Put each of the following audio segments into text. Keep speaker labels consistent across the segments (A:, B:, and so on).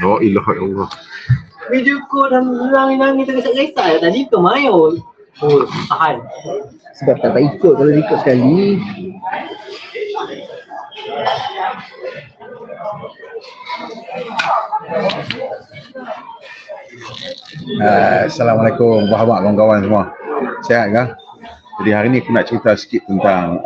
A: La ilaha illallah.
B: Video call dan nangis tergesak-gesak tadi ke mayo. Oh, tahan.
C: Sebab tak ikut, kalau ikut sekali.
A: Assalamualaikum kawan-kawan semua. Sihat ke? Jadi hari ni aku nak cerita sikit tentang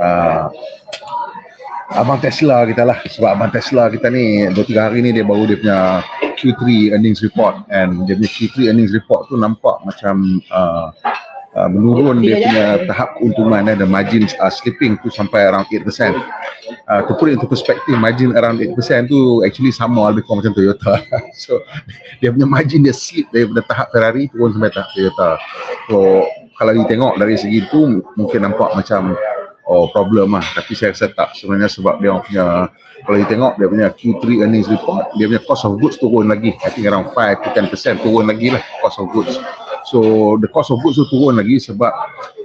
A: abang Tesla kita lah. Sebab abang Tesla kita ni 2-3 hari ni dia baru dia punya Q3 earnings report, and dia punya Q3 earnings report tu nampak macam menurun dia punya tahap keuntungan, dan the margins are slipping tu sampai around 8%. To put it into perspective, margin around 8% tu actually sama lebih kurang macam Toyota. So dia punya margin dia slip daripada tahap Ferrari turun sampai tahap Toyota. So kalau you tengok dari segi tu mungkin nampak macam problem lah, tapi saya rasa tak sebenarnya, sebab dia punya, kalau you tengok dia punya Q3 earnings report, dia punya cost of goods turun lagi, I think around 5-10% turun lagi lah cost of goods. So the cost of goods tu turun lagi sebab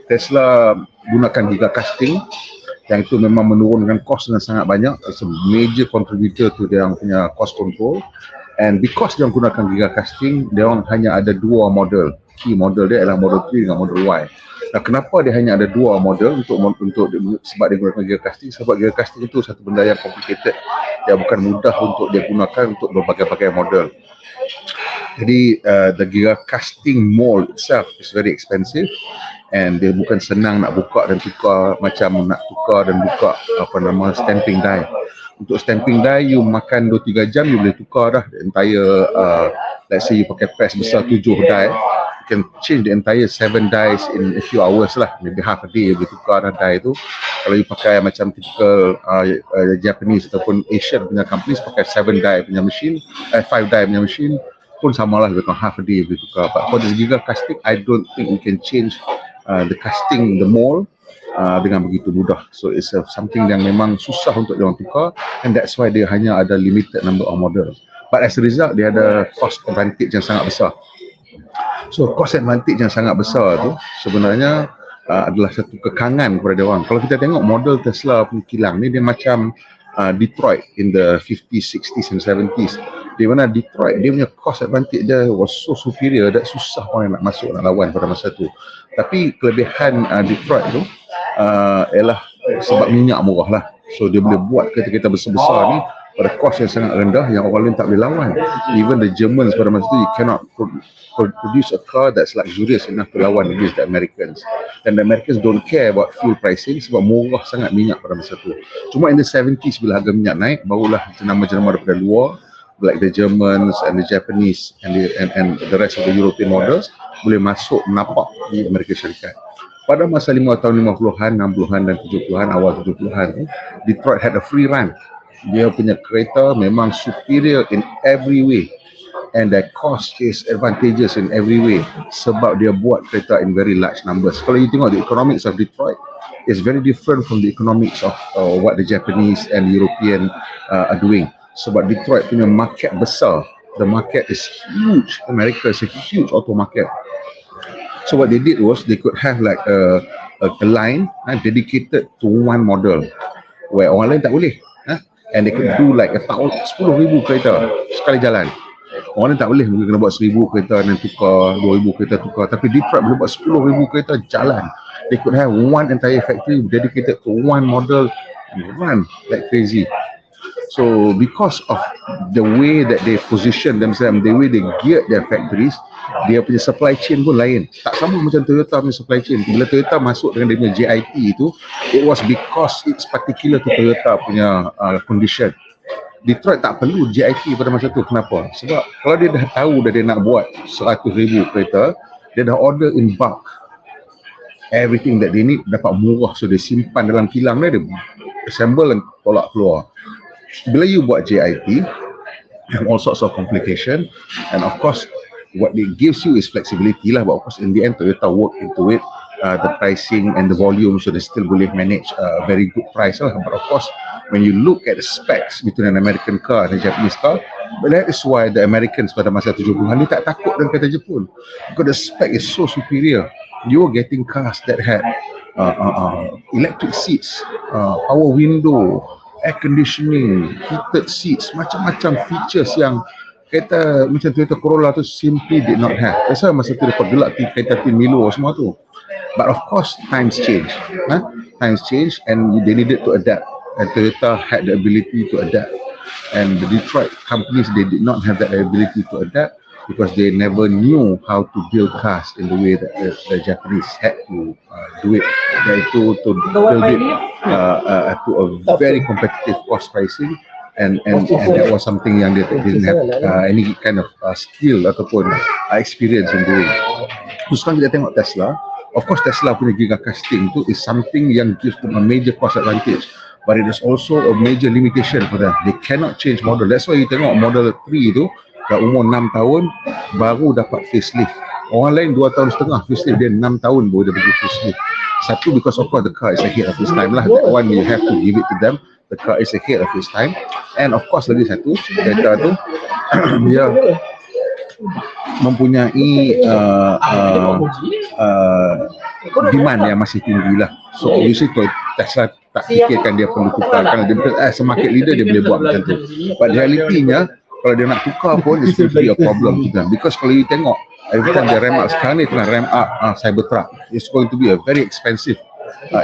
A: Tesla gunakan Gigacasting, yang itu memang menurunkan cost dengan sangat banyak. It's a major contributor to dia punya cost control, and because dia gunakan Gigacasting, dia hanya ada 2 model. Key model dia adalah Model 3 dengan Model Y. Nah, kenapa dia hanya ada 2 model sebab dia gunakan Gigacasting? Sebab Gigacasting itu satu benda yang complicated. Dia bukan mudah untuk dia gunakan untuk berbagai-bagai model. Jadi the Gigacasting mold itself is very expensive, and dia bukan senang nak buka dan tukar, macam nak tukar dan buka stamping die. Untuk stamping die you makan 2-3 jam you boleh tukar dah the entire let's say you pakai press besar 7 die, you can change the entire 7 dies in a few hours lah, maybe half a day you boleh tukar dah die tu. Kalau you pakai macam typical Japanese ataupun Asian punya companies pakai 7 die punya machine, 5 die punya machine pun samalah, lebih kurang half a day boleh tukar. But for the Gigacasting, I don't think you can change the casting, the mold dengan begitu mudah. So it's something yang memang susah untuk diorang tukar, and that's why dia hanya ada limited number of model. But as a result, dia ada cost advantage yang sangat besar. So cost advantage yang sangat besar tu sebenarnya adalah satu kekangan kepada diorang. Kalau kita tengok model Tesla pun kilang ni, dia macam Detroit in the 50s, 60s and 70s. Di mana Detroit, dia punya cost advantage dia was so superior, dan susah orang nak masuk, nak lawan pada masa tu. Tapi kelebihan Detroit tu ialah sebab minyak murah lah. So dia boleh buat kereta-kereta besar-besar ni pada kos yang sangat rendah, yang orang lain tak boleh lawan. Even the Germans pada masa tu, you cannot produce a car that's luxurious enough to lawan against the Americans. And the Americans don't care about fuel pricing sebab murah sangat minyak pada masa tu. Cuma in the 70s bila harga minyak naik, barulah jenama-jenama daripada luar, like the Germans and the Japanese and the rest of the European models boleh masuk menapak di Amerika Syarikat. Pada masa 5 tahun 50-an, 60-an dan 70-an, awal 70-an, Detroit had a free run. Dia punya kereta memang superior in every way, and their cost is advantageous in every way sebab dia buat kereta in very large numbers. Kalau you tengok the economics of Detroit is very different from the economics of what the Japanese and European are doing. Sebab Detroit punya market besar, the market is huge. America is a huge auto market. So what they did was they could have like a line dedicated to one model where orang lain tak boleh, and they could do like 10,000 kereta sekali jalan. Orang lain tak boleh, mungkin kena buat 1,000 kereta dan tukar, 2,000 kereta tukar. Tapi Detroit boleh buat 10,000 kereta jalan. They could have one entire factory dedicated to one model and run like crazy. So because of the way that they position themselves, the way they geared their factories, dia punya supply chain pun lain. Tak sama macam Toyota punya supply chain. Bila Toyota masuk dengan dia punya JIT itu, it was because it's particular to Toyota punya condition. Detroit tak perlu JIT pada masa tu. Kenapa? Sebab kalau dia dah tahu dah dia nak buat 100,000 kereta, dia dah order in bulk. Everything that they need dapat murah, so dia simpan dalam kilang dia assemble dan tolak keluar. Bila you buat JIT, all sorts of complication, and of course what it gives you is flexibility lah, but of course in the end Toyota work into it, the pricing and the volume, so they still boleh manage a very good price lah. But of course when you look at the specs between an American car and a Japanese car, but that is why the Americans pada masa 70-an ni tak takut dengan kereta Jepun, because the spec is so superior. You are getting cars that had electric seats, power window, air conditioning, heated seats, macam-macam features yang kereta macam Toyota Corolla tu simply did not have. That's why masa tu dia pergelak kereta tim Milo semua tu. But of course, times change. Times change and they needed to adapt. And Toyota had the ability to adapt. And the Detroit companies, they did not have that ability to adapt because they never knew how to build cars in the way that the Japanese had to do it. Iaitu to build it to a very competitive cost pricing. And that was something yang they didn't have any kind of skill ataupun experience in doing. Terus sekarang kita tengok Tesla. Of course, Tesla punya Gigacasting tu is something yang gives them a major cost advantage. But it is also a major limitation for them. They cannot change model. That's why you tengok Model 3 tu dah umur 6 tahun baru dapat facelift. Orang lain 2 tahun setengah facelift, dia 6 tahun baru dia pergi facelift. Satu, because of course the car is ahead of its time lah. That one you have to give it to them. The car is ahead of its time. And of course lagi satu, kereta tu dia mempunyai demand yang masih tinggi lah. So obviously Tesla tak fikirkan dia perlu tukarkan. Dia semarket leader dia boleh buat macam tu. But realitinya kalau dia nak tukar pun it's going to be a problem to them. Because kalau you tengok every time dia ramp up, sekarang ni tengah ramp up Cybertruck, it's going to be a very expensive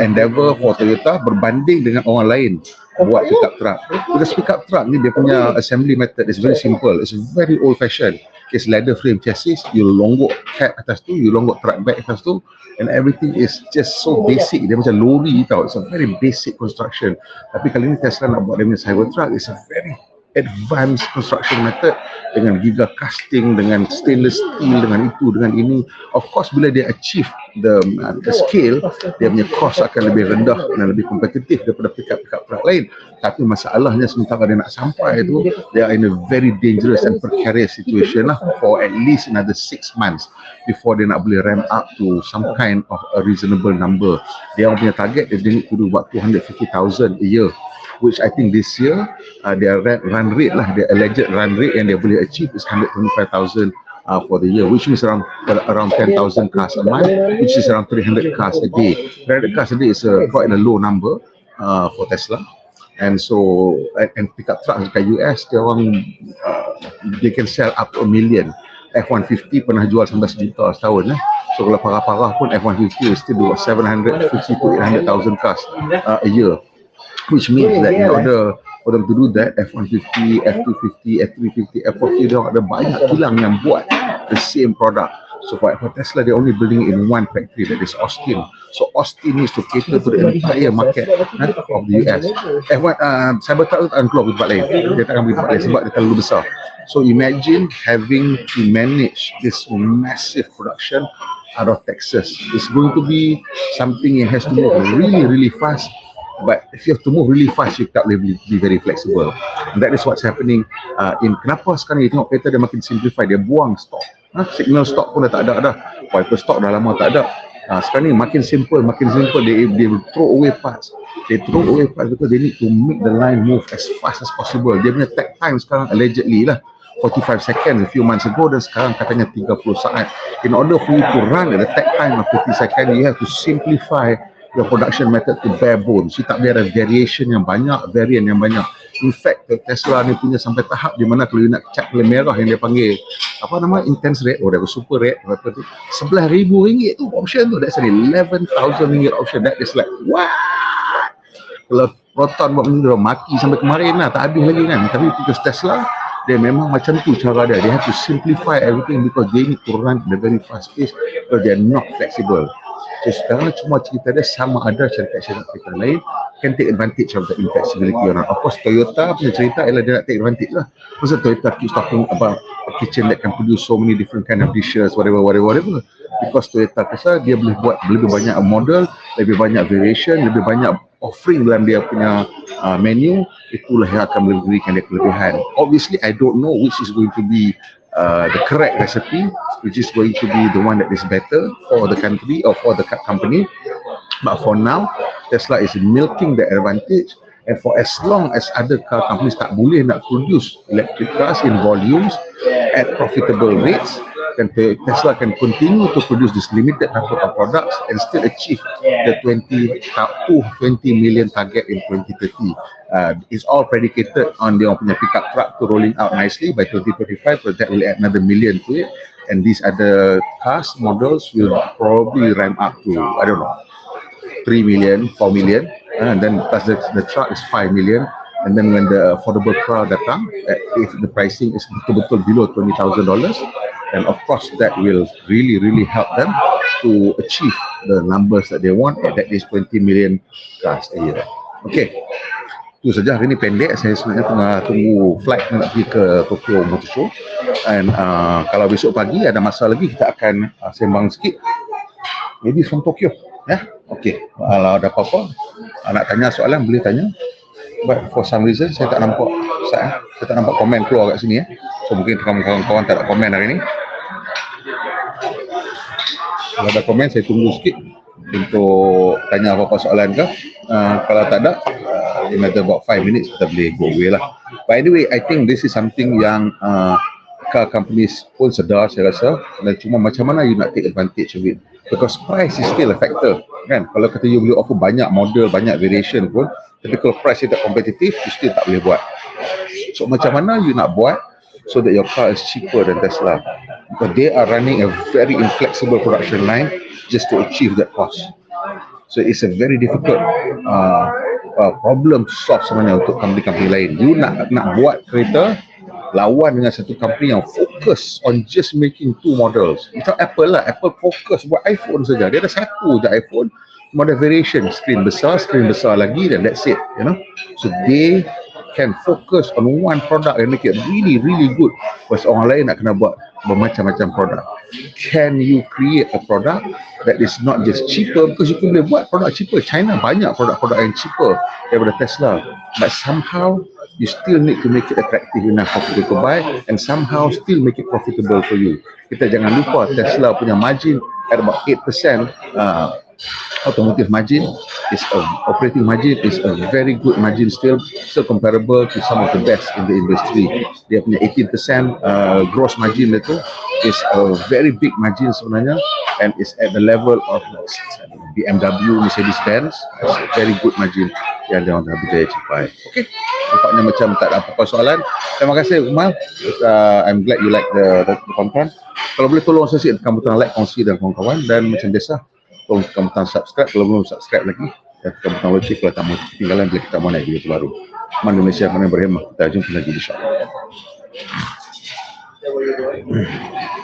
A: endeavor for Toyota berbanding dengan orang lain buat pickup truck. Because pickup truck ni dia punya assembly method is very simple. It's very old fashioned. It's leather frame chassis, you longgok cab atas tu, you longgok truck back atas tu, and everything is just so basic. Dia macam lori tau. It's a very basic construction. Tapi kali ni Tesla nak buat dia punya Cybertruck, it's a very advanced construction method dengan gigacasting, dengan stainless steel, dengan itu, dengan ini. Of course bila dia achieve the scale, dia punya cost akan lebih rendah dan lebih kompetitif daripada pickup truck lain. Tapi masalahnya sementara dia nak sampai tu, they are in a very dangerous and precarious situation lah for at least another 6 months before dia nak boleh ramp up to some kind of a reasonable number. Dia punya target, they need to do about 250,000 a year, which I think this year their run rate lah, their alleged run rate yang dia boleh achieve is 125,000 for the year, which means around 10,000 cars a month, which is around 300 cars a day. 300 cars a day is quite a low number for Tesla. And so, and pickup truck dekat US, dia orang they can sell up to 1 million. F-150 pernah jual 19 juta setahun. So kalau parah-parah pun F-150 will still do 750 to 800,000 cars a year. Which means that in order for them to do that, F-150, F-250, F-350, F-40, dia ada banyak kilang yang buat the same product. So for Tesla, they're only building it in one factory, that is Austin. So Austin needs to cater to the entire market of the US. Cybertruck akan keluar di tempat lain. Dia tak akan pergi tempat lain sebab dia terlalu besar. So imagine having to manage this massive production out of Texas. It's going to be something yang has to move really, really fast. But if you have to move really fast, you tak boleh be very flexible. And that is what's happening kenapa sekarang you tengok kereta dia makin simplify, dia buang stok. Signal stok pun dah tak ada dah. Wiper stok dah lama tak ada. Sekarang ni makin simple, they throw away parts. They throw away parts because they need to make the line move as fast as possible. Dia punya takt time sekarang allegedly lah 45 seconds a few months ago, dan sekarang katanya 30 saat. In order for you to run at the takt time of 50 seconds, you have to simplify your production method to bare bones. You tak boleh ada variation yang banyak, variant yang banyak. In fact, Tesla ni punya sampai tahap di mana kalau you nak cat pelem merah yang dia panggil apa nama, intense red, super red, apa tu, RM11,000 tu option tu. That's an RM11,000 option. That is like what? Kalau Proton buat benda maki sampai kemarin lah, tak habis lagi kan. Tapi because Tesla, dia memang macam tu cara dia. They have to simplify everything because they need to run at a very fast pace because they are not flexible. So sekarang cuma cerita dia sama ada syarikat-syarikat lain can take advantage of the inflexibility or not. Of course Toyota punya cerita ialah dia nak take advantage lah. Pasal Toyota keeps talking about a kitchen that can produce so many different kind of dishes, whatever. Because Toyota rasa dia boleh buat lebih banyak model, lebih banyak variation, lebih banyak offering dalam dia punya menu. Itulah yang akan memberikan dia kelebihan. Obviously I don't know which is going to be the correct recipe, which is going to be the one that is better for the country or for the company. But for now, Tesla is milking the advantage, and for as long as other car companies tak boleh nak produce electric cars in volumes at profitable rates, then Tesla can continue to produce this limited number of products and still achieve the 20 million target in 2030. It's all predicated on their pickup truck to rolling out nicely by 2025, so that will add another million to it. And these other cars models will probably ramp up to, I don't know, 3 million, 4 million, and then plus the truck is 5 million. And then when the affordable car datang, if the pricing is betul-betul below $20,000, and of course that will really help them to achieve the numbers that they want, that is 20 million cars a year. Okay, itu saja hari ini pendek. Saya sebenarnya tengah tunggu flight nak pergi ke Tokyo Motor Show, and kalau besok pagi ada masa lagi kita akan sembang sikit, maybe from Tokyo, ya. Okay, kalau ada apa-apa nak tanya soalan boleh tanya. But for some reason saya tak nampak komen keluar kat sini, ya. So mungkin kawan-kawan tak ada komen hari ni. Kalau ada komen saya tunggu sikit untuk tanya apa-apa soalan ke. Kalau tak ada, in about 5 minutes kita boleh go away lah. But anyway, I think this is something yang car companies pun sedar, saya rasa, dan cuma macam mana you nak take advantage of it, because price is still a factor, kan. Kalau kata you boleh offer banyak model, banyak variation pun, tapi kalau price tidak kompetitif, you still tak boleh buat. So macam mana you nak buat so that your car is cheaper than Tesla, because they are running a very inflexible production line just to achieve that cost. So it's a very difficult problem to solve sebenarnya untuk company-company lain. You nak buat kereta lawan dengan satu company yang fokus on just making 2 models. Macam Apple lah, Apple fokus buat iPhone saja. Dia ada satu je iPhone, model variation, screen besar lagi, dan that's it, you know. So they can focus on one product and make it really good. Whereas orang lain nak kena buat bermacam-macam produk. Can you create a product that is not just cheaper, because you can boleh buat produk cheaper. China banyak produk-produk yang cheaper daripada Tesla, but somehow you still need to make it attractive enough for people to buy, and somehow still make it profitable for you. Kita jangan lupa Tesla punya margin at about 8%. Automotive margin is operating margin is a very good margin, still comparable to some of the best in the industry. Dia punya 18% gross margin itu is a very big margin sebenarnya, and is at the level of BMW, Mercedes-Benz. It's a very good margin yang dia dah berjaya capai. Okay, nampaknya macam tak ada apa-apa soalan. Terima kasih Umar. I'm glad you like the content. Kalau boleh tolong saya tekan butang like, kongsi dan kawan-kawan, dan macam biasa tolong tekan butang subscribe kalau belum subscribe lagi, dan tekan butang lonceng kalau tak mau ketinggalan bila kita mau naik video terbaru. Man Malaysia, mana berhemah. Kita jumpa lagi insya-Allah.